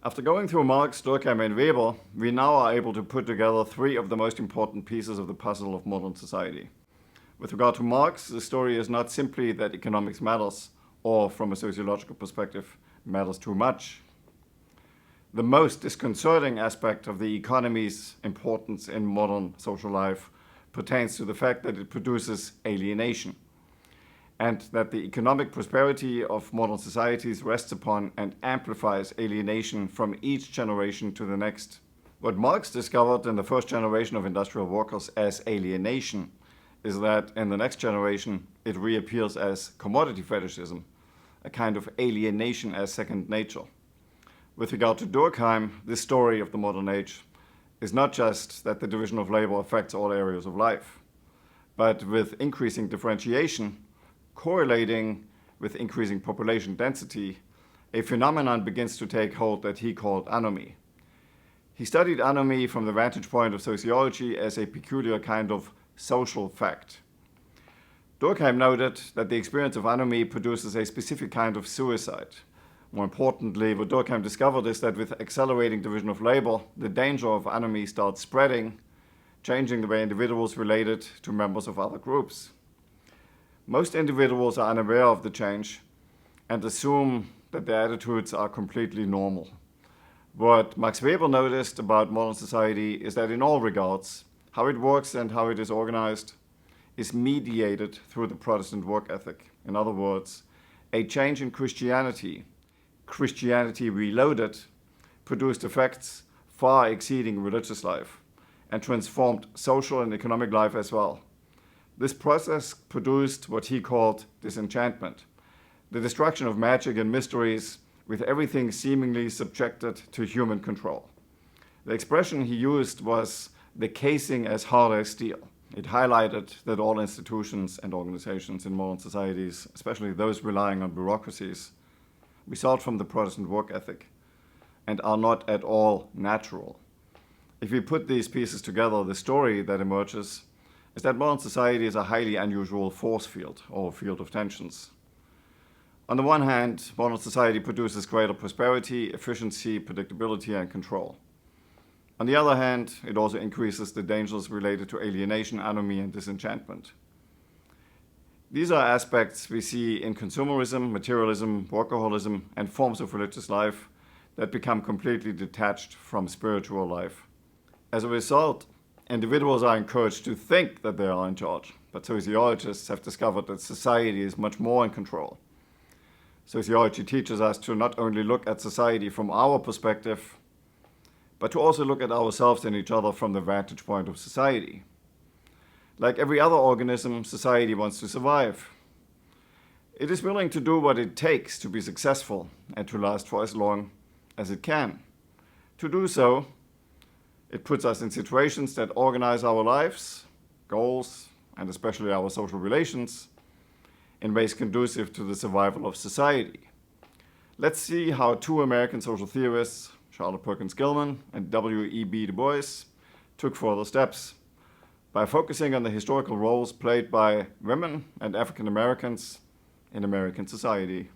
After going through Marx, Durkheim, and Weber, we now are able to put together three of the most important pieces of the puzzle of modern society. With regard to Marx, the story is not simply that economics matters, or from a sociological perspective, matters too much. The most disconcerting aspect of the economy's importance in modern social life pertains to the fact that it produces alienation, and that the economic prosperity of modern societies rests upon and amplifies alienation from each generation to the next. What Marx discovered in the first generation of industrial workers as alienation is that in the next generation it reappears as commodity fetishism, a kind of alienation as second nature. With regard to Durkheim, this story of the modern age is not just that the division of labor affects all areas of life, but with increasing differentiation, correlating with increasing population density, a phenomenon begins to take hold that he called anomie. He studied anomie from the vantage point of sociology as a peculiar kind of social fact. Durkheim noted that the experience of anomie produces a specific kind of suicide. More importantly, what Durkheim discovered is that with accelerating division of labor, the danger of anomie starts spreading, changing the way individuals related to members of other groups. Most individuals are unaware of the change and assume that their attitudes are completely normal. What Max Weber noticed about modern society is that in all regards, how it works and how it is organized is mediated through the Protestant work ethic. In other words, a change in Christianity reloaded, produced effects far exceeding religious life and transformed social and economic life as well. This process produced what he called disenchantment, the destruction of magic and mysteries with everything seemingly subjected to human control. The expression he used was the casing as hard as steel. It highlighted that all institutions and organizations in modern societies, especially those relying on bureaucracies, result from the Protestant work ethic and are not at all natural. If we put these pieces together, the story that emerges is that modern society is a highly unusual force field, or field of tensions. On the one hand, modern society produces greater prosperity, efficiency, predictability, and control. On the other hand, it also increases the dangers related to alienation, anomie, and disenchantment. These are aspects we see in consumerism, materialism, workaholism, and forms of religious life that become completely detached from spiritual life. As a result, individuals are encouraged to think that they are in charge, but sociologists have discovered that society is much more in control. Sociology teaches us to not only look at society from our perspective, but to also look at ourselves and each other from the vantage point of society. Like every other organism, society wants to survive. It is willing to do what it takes to be successful and to last for as long as it can. To do so, it puts us in situations that organize our lives, goals, and especially our social relations in ways conducive to the survival of society. Let's see how two American social theorists, Charlotte Perkins Gilman and W.E.B. Du Bois, took further steps by focusing on the historical roles played by women and African Americans in American society.